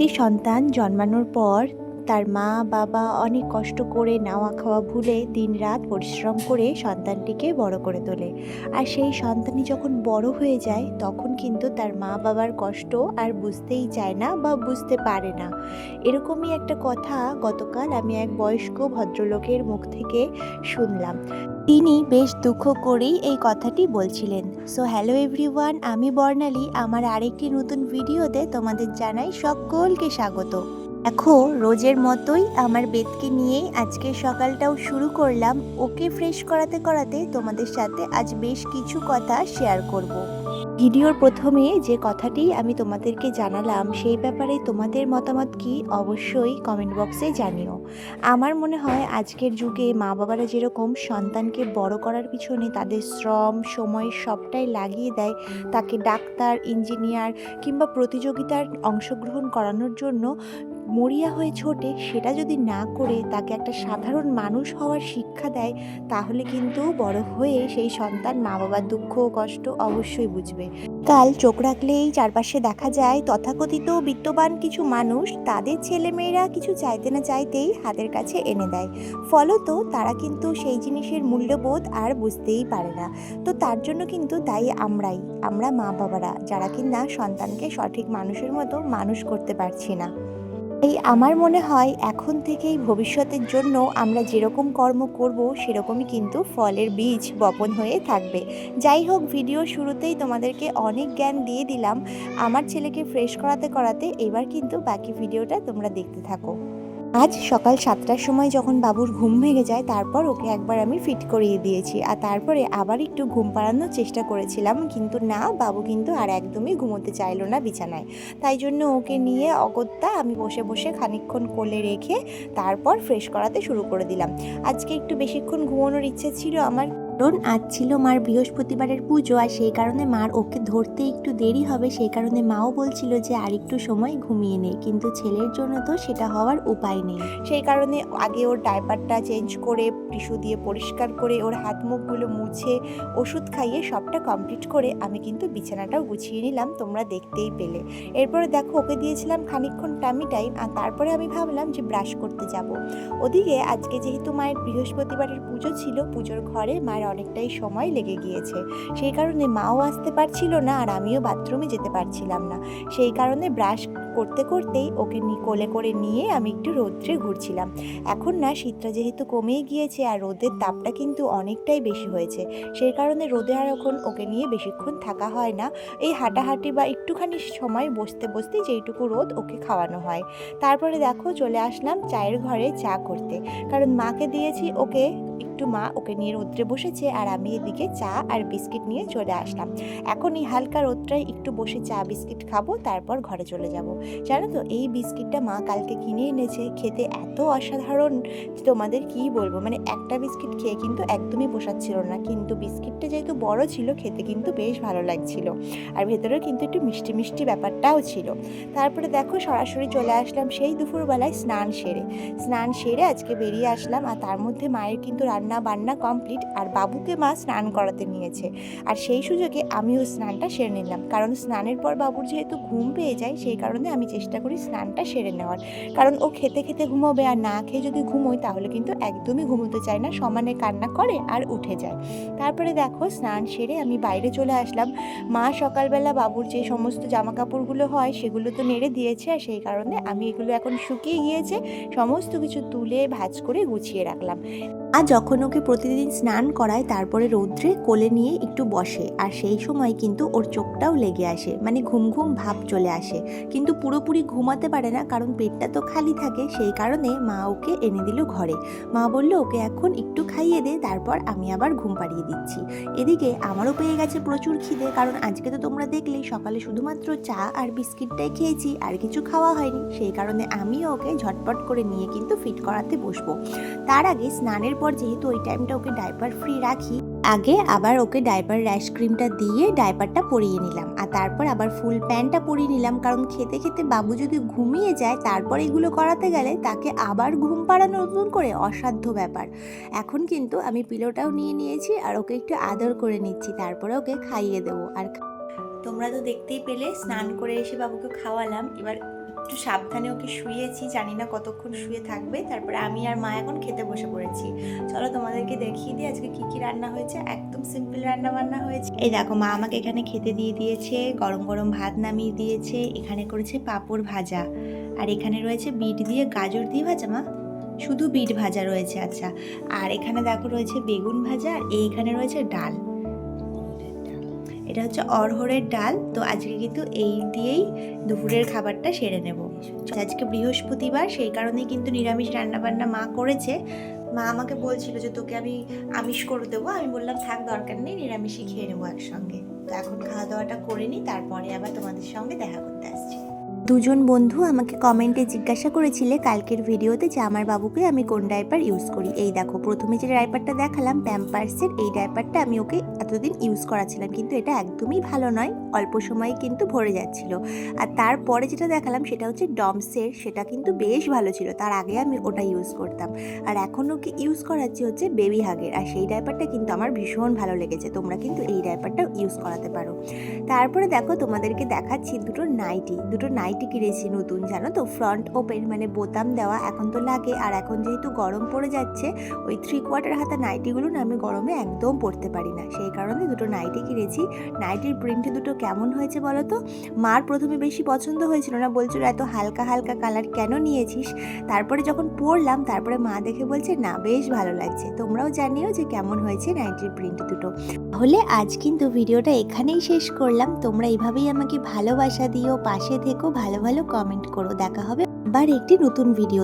একটি সন্তান জন্মানোর পর তার মা বাবা অনেক কষ্ট করে নাওয়া খাওয়া ভুলে দিনরাত পরিশ্রম করে সন্তানটিকে বড় করে তোলে। আর সেই সন্তানই যখন বড় হয়ে যায় তখন কিন্তু তার মা বাবার কষ্ট আর বুঝতেই চায় না বা বুঝতে পারে না। এরকমই একটা কথা গতকাল আমি এক বয়স্ক ভদ্রলোকের মুখ থেকে শুনলাম। তিনি বেশ দুঃখ করেই এই কথাটি বলছিলেন। সো হ্যালো এভরিওয়ান, আমি বর্ণালী। আমার আরেকটি নতুন ভিডিওতে তোমাদের জানাই সকলকে স্বাগত। দেখো, রোজের মতোই আমার বেদকে নিয়েই আজকে সকালটাও শুরু করলাম। ওকে ফ্রেশ করাতে করাতে তোমাদের সাথে আজ বেশ কিছু কথা শেয়ার করব। ভিডিওর প্রথমে যে কথাটি আমি তোমাদেরকে জানালাম সেই ব্যাপারে তোমাদের মতামত কি অবশ্যই কমেন্ট বক্সে জানিও। আমার মনে হয় আজকের যুগে মা বাবারা যেরকম সন্তানকে বড় করার পিছনে তাদের শ্রম সময় সবটাই লাগিয়ে দেয়, তাকে ডাক্তার ইঞ্জিনিয়ার কিংবা প্রতিযোগিতার অংশগ্রহণ করানোর জন্য মরিয়া হয়ে ছোটে, সেটা যদি না করে তাকে একটা সাধারণ মানুষ হওয়ার শিক্ষা দেয়, তাহলে কিন্তু বড় হয়ে সেই সন্তান মা বাবার দুঃখ কষ্ট অবশ্যই বুঝবে। কাল চোখ রাখলেই চারপাশে দেখা যায় তথাকথিত বিত্তবান কিছু মানুষ তাদের ছেলেমেয়েরা কিছু চাইতে না চাইতেই হাতের কাছে এনে দেয়। ফলত তারা কিন্তু সেই জিনিসের মূল্যবোধ আর বুঝতেই পারে না। তো তার জন্য কিন্তু দায়ী আমরা মা বাবারা, যারা কিনা সন্তানকে সঠিক মানুষের মতো মানুষ করতে পারছি না। তাই আমার মনে হয় এখন থেকেই ভবিষ্যতের জন্য আমরা যেরকম কর্ম করব সেরকমই কিন্তু ফলের বীজ বপন হয়ে থাকবে। যাই হোক, ভিডিও শুরুতেই তোমাদেরকে অনেক জ্ঞান দিয়ে দিলাম আমার ছেলেকে ফ্রেশ করাতে করাতে। এবার কিন্তু বাকি ভিডিওটা তোমরা দেখতে থাকো। আজ সকাল 7টার সময় যখন বাবুর ঘুম ভেঙে যায়, তারপর ওকে একবার আমি ফিট করিয়ে দিয়েছি, আর তারপরে আবার একটু ঘুম পাড়ানোর চেষ্টা করেছিলাম, কিন্তু না, বাবু কিন্তু আর একদমই ঘুমোতে চাইলো না বিছানায়। তাই জন্য ওকে নিয়ে অগত্যা আমি বসে বসে খানিকক্ষণ কোলে রেখে তারপর ফ্রেশ করাতে শুরু করে দিলাম। আজকে একটু বেশিক্ষণ ঘুমানোর ইচ্ছে ছিল আমার, কারণ আজ ছিল মার বৃহস্পতিবারের পুজো, আর সেই কারণে মার ওকে ধরতে একটু দেরি হবে। সেই কারণে মাও বলছিল যে আর একটু সময় ঘুমিয়ে নে, কিন্তু ছেলের জন্য তো সেটা হওয়ার উপায় নেই। সেই কারণে আগে ওর ডায়পারটা চেঞ্জ করে টিস্যু দিয়ে পরিষ্কার করে ওর হাত মুখগুলো মুছে ওষুধ খাইয়ে সবটা কমপ্লিট করে আমি কিন্তু বিছানাটাও গুছিয়ে নিলাম, তোমরা দেখতেই পেলে। এরপরে দেখো, ওকে দিয়েছিলাম খানিকক্ষণ টামি টাইম, আর তারপরে আমি ভাবলাম যে ব্রাশ করতে যাব। ওদিকে আজকে যেহেতু মায়ের বৃহস্পতিবারের পুজো ছিল, পুজোর ঘরে মায়ের অনেকটাই সময় লেগে গিয়েছে। সেই কারণে মাও আসতে পারছিল না আর আমিও বাথরুমে যেতে পারছিলাম না। সেই কারণে ব্রাশ করতে করতেই ওকে কোলে করে নিয়ে আমি একটু রোদ্রে ঘুরছিলাম। এখন না শীতটা যেহেতু কমেই গিয়েছে আর রোদের তাপটা কিন্তু অনেকটাই বেশি হয়েছে, সেই কারণে রোদে আর এখন ওকে নিয়ে বেশিক্ষণ থাকা হয় না। এই হাঁটাহাঁটি বা একটুখানি সময় বসতে বসতে যেইটুকু রোদ ওকে খাওয়ানো হয়। তারপরে দেখো, চলে আসলাম চায়ের ঘরে চা করতে, কারণ মাকে দিয়েছি ওকে একটু, মা ওকে নিয়ে রোদ্রে বসেছে আর আমি এদিকে চা আর বিস্কিট নিয়ে চলে আসলাম। এখন এই হালকা রোদটায় একটু বসে চা বিস্কিট খাবো, তারপর ঘরে চলে যাব। জানো তো, এই বিস্কিটটা মা কালকে কিনে এনেছে, খেতে এত অসাধারণ তোমাদের কি বলবো, মানে একটা বিস্কিট খেয়ে কিন্তু একদমই পোষাচ্ছিল না, কিন্তু বিস্কিটটা যেহেতু বড় ছিল খেতে কিন্তু বেশ ভালো লাগছিল, আর ভেতরেও কিন্তু একটু মিষ্টি মিষ্টি ব্যাপারটাও ছিল। তারপরে দেখো, সরাসরি চলে আসলাম সেই দুপুরবেলায় স্নান সেরে আজকে বেরিয়ে আসলাম, আর তার মধ্যে মায়ের কিন্তু রান্না বান্না কমপ্লিট, আর বাবুকে মা স্নান করাতে নিয়েছে, আর সেই সুযোগে আমিও স্নানটা সেরে নিলাম, কারণ স্নানের পর বাবুর যেহেতু ঘুম পেয়ে যায়, সেই কারণে আমি চেষ্টা করি স্নানটা সেরে নেওয়ার, কারণ ও খেতে খেতে ঘুমোবে, আর না খেয়ে যদি ঘুমোই তাহলে কিন্তু একদমই ঘুমোতে চায় না, সমানে কান্না করে আর উঠে যায়। তারপরে দেখো, স্নান সেরে আমি বাইরে চলে আসলাম। মা সকালবেলা বাবুর যে সমস্ত জামা কাপড়গুলো হয় সেগুলো তো নেড়ে দিয়েছে, আর সেই কারণে আমি এগুলো এখন শুকিয়ে গিয়েছে, সমস্ত কিছু তুলে ভাঁজ করে গুছিয়ে রাখলাম। আর যখন ওকে প্রতিদিন স্নান করায় তারপরে রৌদ্রে কোলে নিয়ে একটু বসে, আর সেই সময় কিন্তু ওর চোখটাও লেগে আসে, মানে ঘুম ঘুম ভাব চলে আসে, কিন্তু পুরোপুরি ঘুমাতে পারে না, কারণ পেটটা তো খালি থাকে। সেই কারণে মা ওকে এনে দিল ঘরে। মা বলল ওকে এখন একটু খাইয়ে দে, তারপর আমি আবার ঘুম পাড়িয়ে দিচ্ছি। এদিকে আমারও পেয়ে গেছে প্রচুর খিদে, কারণ আজকে তো তোমরা দেখলেই সকালে শুধুমাত্র চা আর বিস্কিটটাই খেয়েছি, আর কিছু খাওয়া হয়নি। সেই কারণে আমিও ওকে ঝটপট করে নিয়ে কিন্তু ফিট করাতে বসবো। তার আগে স্নানের পর যেহেতু ওই টাইমটা ওকে ডাইপার ফ্রি রাখি, আগে আবার ওকে ডাইপার র্যাশ ক্রিমটা দিয়ে ডাইপারটা পরিয়ে নিলাম, আর তারপর আবার ফুল প্যান্টটা পরিয়ে নিলাম, কারণ খেতে খেতে বাবু যদি ঘুমিয়ে যায় তারপর এগুলো করাতে গেলে তাকে আবার ঘুম পাড়ানো নতুন করে অসাধ্য ব্যাপার। এখন কিন্তু আমি পিলোটাও নিয়ে নিয়েছি আর ওকে একটু আদর করে নিচ্ছি, তারপরে ওকে খাইয়ে দেবো। আর তোমরা তো দেখতেই পেলে, স্নান করে এসে বাবুকে খাওয়ালাম। এবার একটু সাবধানে ওকে শুয়েছি, জানি না কতক্ষণ শুয়ে থাকবে। তারপরে আমি আর মা এখন খেতে বসে পড়েছি। চলো তোমাদেরকে দেখিয়ে দিই আজকে কি কি রান্না হয়েছে। একদম সিম্পল রান্না বান্না হয়েছে। এই দেখো, মা আমাকে এখানে খেতে দিয়ে দিয়েছে, গরম গরম ভাত নামিয়ে দিয়েছে, এখানে করেছে পাঁপড় ভাজা, আর এখানে রয়েছে বিট দিয়ে গাজর দিয়ে ভাজা। মা, শুধু বিট ভাজা রয়েছে, আচ্ছা। আর এখানে দেখো রয়েছে বেগুন ভাজা, আর এইখানে রয়েছে ডাল। এটা হচ্ছে অড়হরের ডাল। তো আজকে কিন্তু এই দিয়েই দুপুরের খাবারটা সেরে নেব। আজকে বৃহস্পতিবার, সেই কারণেই কিন্তু নিরামিষ রান্নাবান্না মা করেছে। মা আমাকে বলছিল যে তোকে আমি আমিষ করে দেবো, আমি বললাম থাক, দরকার নেই, নিরামিষই খেয়ে নেবো একসঙ্গে। তো এখন খাওয়া দাওয়াটা করে নিই, তারপরে আবার তোমাদের সঙ্গে দেখা করতে আসছি। দুজন বন্ধু আমাকে কমেন্টে জিজ্ঞাসা করেছিলে কালকের ভিডিওতে যে আমার বাবুকে আমি কোন ডাইপার ইউজ করি। এই দেখো, প্রথমে যে ডাইপারটা দেখালাম প্যাম্পার্সের, এই ডাইপারটা আমি ওকে এতদিন ইউজ করাছিলাম, কিন্তু এটা একদমই ভালো নয়, অল্প সময়ে কিন্তু ভরে যাচ্ছিল। আর তারপরে যেটা দেখালাম সেটা হচ্ছে ডমসের, সেটা কিন্তু বেশ ভালো ছিল, তার আগে আমি ওটা ইউজ করতাম। আর এখন ওকে ইউজ করাচ্ছি হচ্ছে বেবি হাগের, আর সেই ডাইপারটা কিন্তু আমার ভীষণ ভালো লেগেছে। তোমরা কিন্তু এই ডাইপারটাও ইউজ করাতে পারো। তারপরে দেখো, তোমাদেরকে দেখাচ্ছি দুটো নাইটি কিনেছি নতুন, জানো তো, ফ্রন্ট ওপেন, মানে বোতাম দেওয়া। এখন তো লাগে, আর এখন যেহেতু গরম পড়ে যাচ্ছে, ওই 3/4 হাতা নাইটিগুলো না আমি গরমে একদম পরতে পারি না, সেই কারণে দুটো নাইটি কিনেছি। নাইটির প্রিন্ট দুটো কেমন হয়েছে বলো তো? মার প্রথমে বেশি পছন্দ হয়েছিল না, বলছিল এত হালকা হালকা কালার কেন নিয়েছিস। তারপরে যখন পরলাম, তারপরে মা দেখে বলছে না, বেশ ভালো লাগছে। তোমরাও জানিও যে কেমন হয়েছে নাইটির প্রিন্ট দুটো। তাহলে আজ কিন্তু ভিডিওটা এখানেই শেষ করলাম। তোমরা এইভাবেই আমাকে ভালোবাসা দিও, পাশে থেকো, ভালো ভালো কমেন্ট করো। দেখা হবে আবার একটি নতুন ভিডিও।